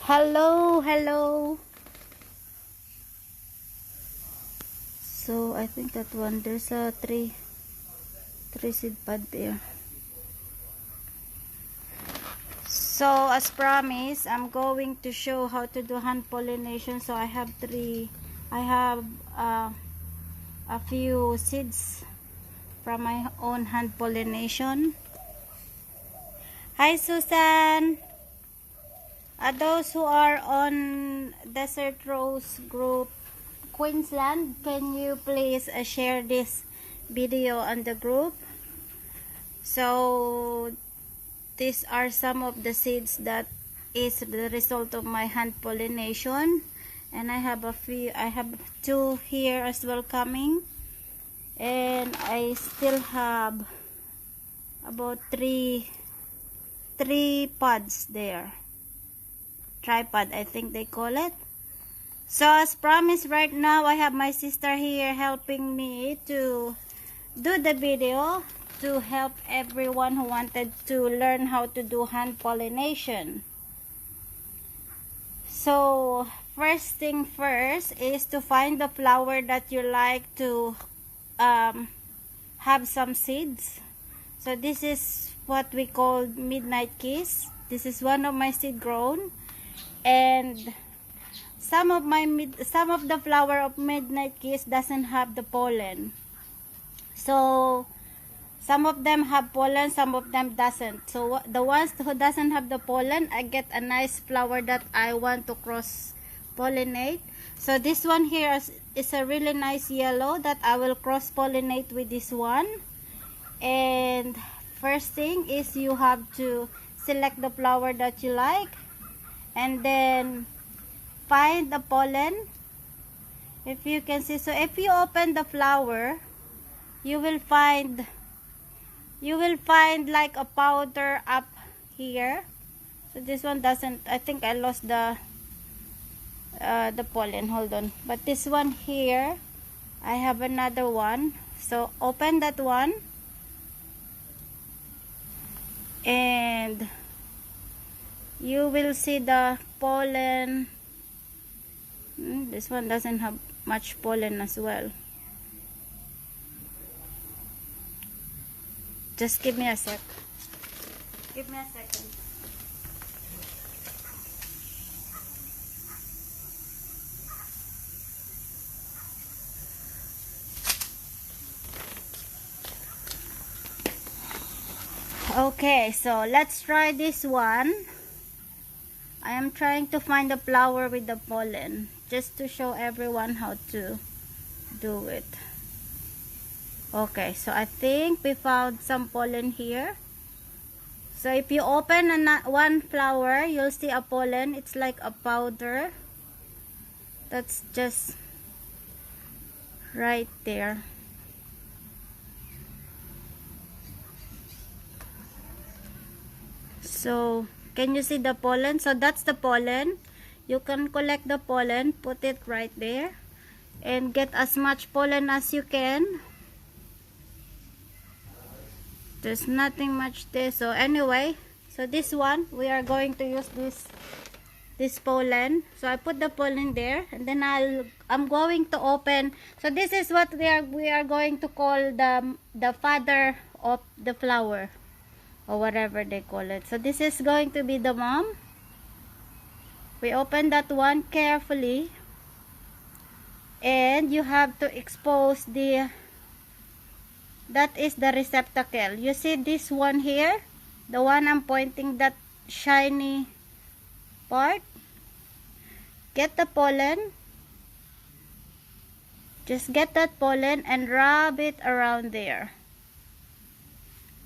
Hello, hello. So I think that one, there's a three seed pod there. So as promised, I'm going to show how to do hand pollination. So I have a few seeds from my own hand pollination. Hi Susan. Those who are on Desert Rose group Queensland, can you please share this video on the group? So these are some of the seeds that is the result of my hand pollination, and I have two here as well coming, and I still have about three pods there. Tripod, I think they call it. So as promised, right now I have my sister here helping me to do the video to help everyone who wanted to learn how to do hand pollination. So first thing first is to find the flower that you like to have some seeds. So this is what we call midnight kiss. This is one of my seed grown, and some of the flower of midnight kiss doesn't have the pollen. So some of them have pollen, some of them doesn't. So the ones who doesn't have the pollen, I get a nice flower that I want to cross pollinate. So this one here is a really nice yellow that I will cross pollinate with this one. And first thing is you have to select the flower that you like, and then find the pollen. If you can see, so if you open the flower, you will find like a powder up here. So this one doesn't, I think I lost the pollen, hold on. But this one here, I have another one. So open that one, and you will see the pollen. This one doesn't have much pollen as well. Just give me a sec. Give me a second. Okay, so let's try this one. I am trying to find a flower with the pollen, just to show everyone how to do it. Okay, so I think we found some pollen here. So if you open one flower, you'll see a pollen. It's like a powder. That's just right there. So can you see the pollen? So that's the pollen. You can collect the pollen, put it right there, and get as much pollen as you can. There's nothing much there. So anyway, so this one, we are going to use this pollen. So I put the pollen there, and then I'm going to open. So this is what we are going to call the father of the flower, or whatever they call it. So this is going to be the mom. We open that one carefully, and you have to expose that is the receptacle. You see this one here, the one I'm pointing, that shiny part. Get the pollen, just get that pollen and rub it around there.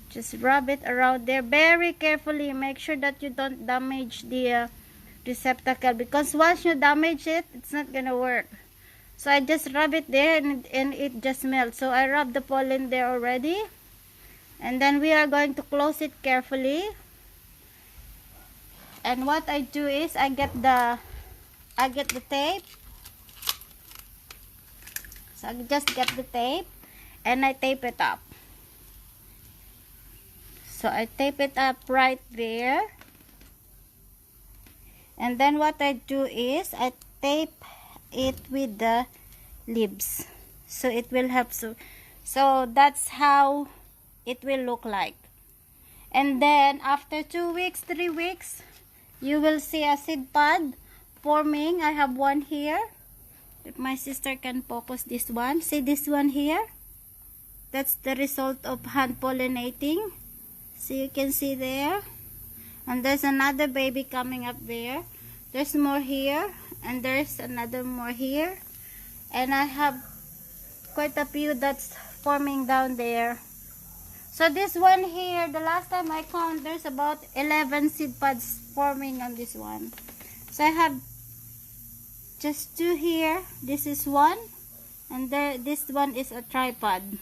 Just rub it around there very carefully. Make sure that you don't damage the receptacle, because once you damage it, it's not gonna work. So I just rub it there, and it just melts. So I rub the pollen there already, and then we are going to close it carefully. And what I do is I get the tape. So I just get the tape and I tape it up. So I tape it up right there. And then what I do is I tape it with the leaves, so it will help. So that's how it will look like. And then after 2 weeks, 3 weeks, you will see a seed pod forming. I have one here. If my sister can focus this one, see this one here? That's the result of hand pollinating. So you can see there. And there's another baby coming up there. There's more here. And there's another more here. And I have quite a few that's forming down there. So this one here, the last time I count, there's about 11 seed pods forming on this one. So I have just 2 here. This is one. And there, this one is a tripod.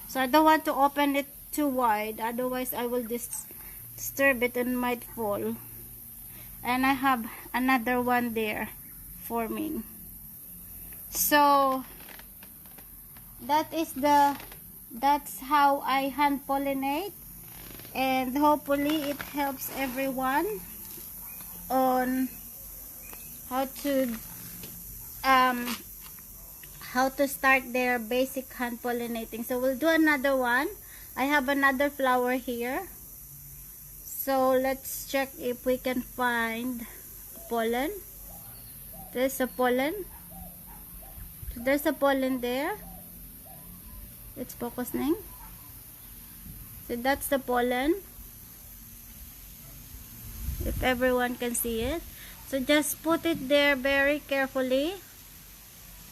So I don't want to open it too wide. Otherwise I will disturb it and might fall. And I have another one there forming. So that's how I hand pollinate, and hopefully it helps everyone on how to start their basic hand pollinating. So we'll do another one. I have another flower here, so let's check if we can find pollen. There's a pollen. So there's a pollen there. It's focusing. So that's the pollen, if everyone can see it. So just put it there very carefully.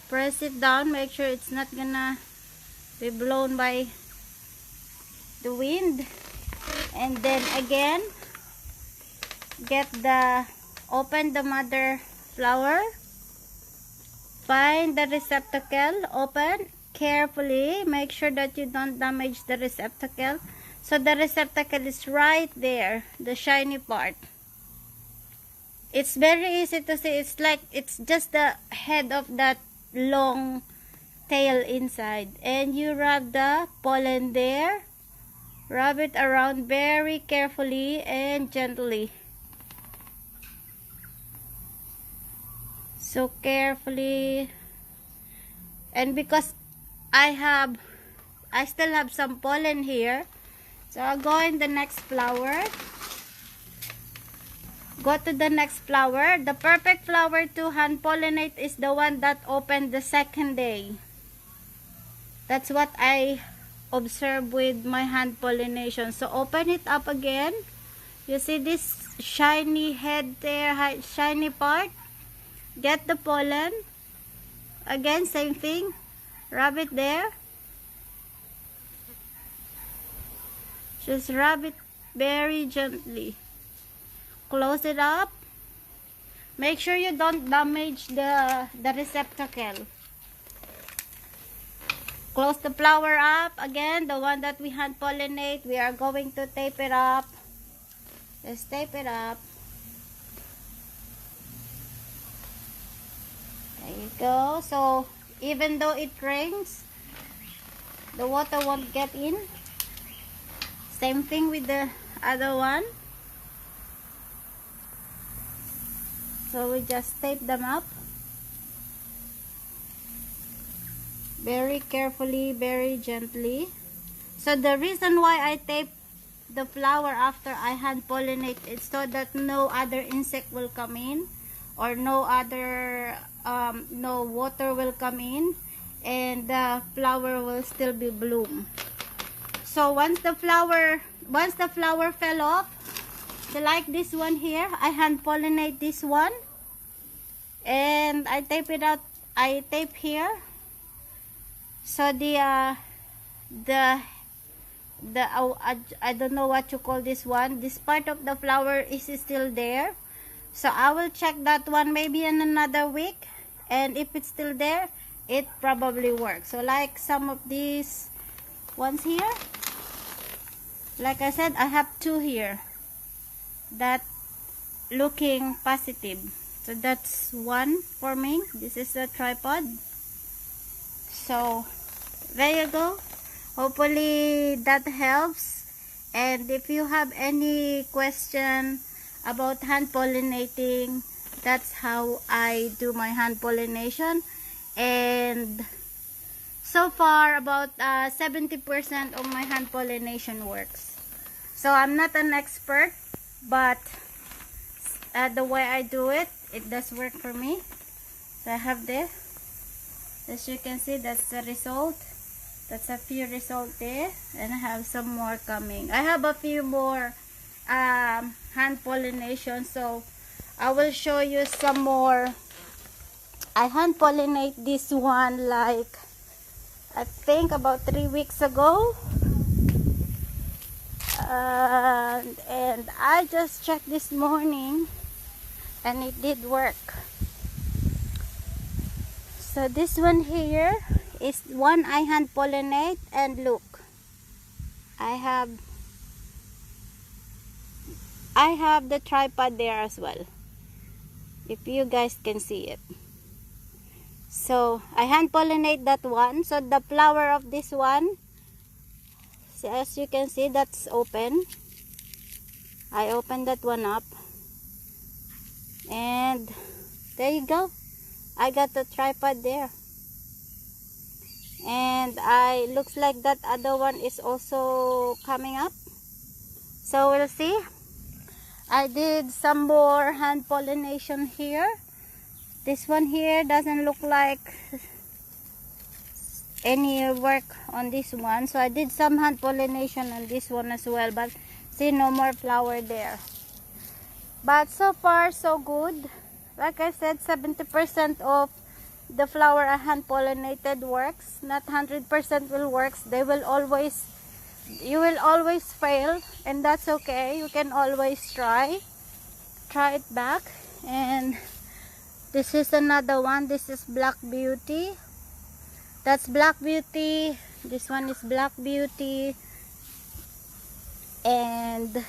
Press it down. Make sure it's not gonna be blown by the wind. And then again, open the mother flower. Find the receptacle. Open carefully. Make sure that you don't damage the receptacle. So the receptacle is right there, the shiny part. It's very easy to see. It's like it's just the head of that long tail inside. And you rub the pollen there. Rub it around very carefully and gently. So carefully. And because I still have some pollen here, so I'll go in the next flower. Go to the next flower. The perfect flower to hand pollinate is the one that opened the second day. That's what I observe with my hand pollination. So open it up again. You see this shiny head there, shiny part? Get the pollen. Again, same thing. Rub it there. Just rub it very gently. Close it up. Make sure you don't damage the receptacle. Close the flower up. Again, the one that we hand pollinate, we are going to tape it up. Just tape it up. There you go. So even though it rains, the water won't get in. Same thing with the other one. So we just tape them up very carefully, very gently. So the reason why I tape the flower after I hand pollinate is so that no other insect will come in, or no water will come in, and the flower will still be bloom. So once the flower fell off, so like this one here, I hand pollinate this one, and I tape it out. I tape here, so I don't know what you call this one. This part of the flower is still there. So I will check that one maybe in another week, and if it's still there, it probably works. So like some of these ones here, like I said, I have 2 here that looking positive. So that's one forming. This is a tripod. So there you go. Hopefully that helps. And if you have any question about hand pollinating. That's how I do my hand pollination, and so far about 70% of my hand pollination works. So I'm not an expert, but the way I do it, it does work for me. So I have this. As you can see, that's the result. That's a few results there, and I have some more coming. I have a few more hand pollination, so I will show you some more. I hand pollinate this one like I think about 3 weeks ago, and I just checked this morning and it did work. So this one here is one I hand pollinate, and look, I have the tripod there as well, if you guys can see it. So I hand pollinate that one. So the flower of this one, so as you can see, that's open. I opened that one up, and there you go. I got the tripod there, and looks like that other one is also coming up. So we'll see. I did some more hand pollination here. This one here doesn't look like any work on this one, so I did some hand pollination on this one as well, but see, no more flower there. But so far so good. Like I said, 70% of the flower I hand pollinated works. Not 100% will works. You will always fail, and that's okay. You can always try it back. And this is another one. This is Black Beauty. That's Black Beauty. This one is Black Beauty. And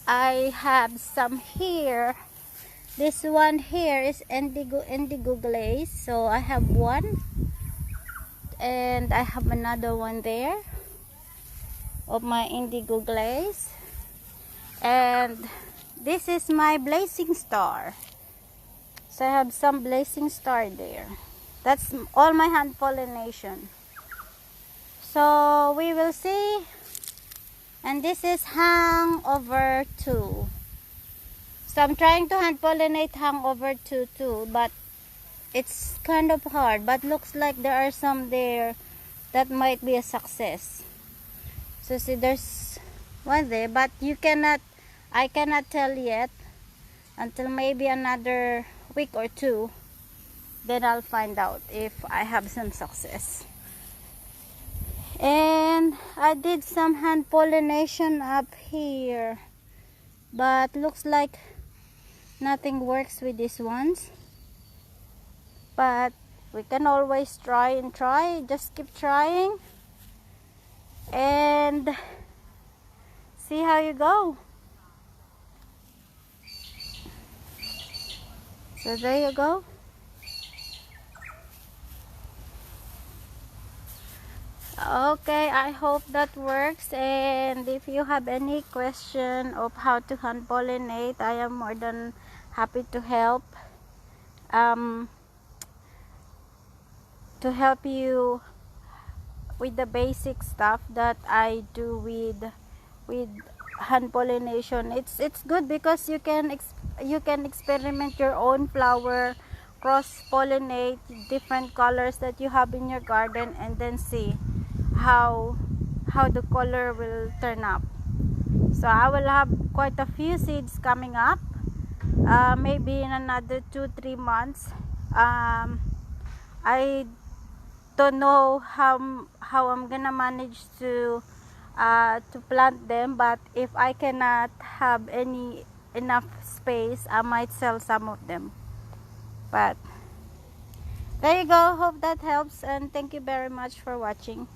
I have some here. This one here is indigo glaze. So I have one, and I have another one there of my indigo glaze. And this is my blazing star. So I have some blazing star there. That's all my hand pollination. So we will see. And this is hangover 2. So I'm trying to hand pollinate hangover 2 too, but it's kind of hard. But looks like there are some there that might be a success. So see, there's one there, but I cannot tell yet until maybe another week or 2. Then I'll find out if I have some success. And I did some hand pollination up here, but looks like nothing works with these ones. But we can always try and try. Just keep trying and see how you go. So there you go. Okay, I hope that works, and if you have any question of how to hand pollinate, I am more than happy to help. To help you with the basic stuff that I do with hand pollination. It's good because you can experiment your own flower, cross pollinate different colors that you have in your garden, and then see how the color will turn up. So I will have quite a few seeds coming up, maybe in another 2-3 months. I don't know how I'm gonna manage to plant them, but if I cannot have enough space, I might sell some of them. But there you go. Hope that helps, and thank you very much for watching.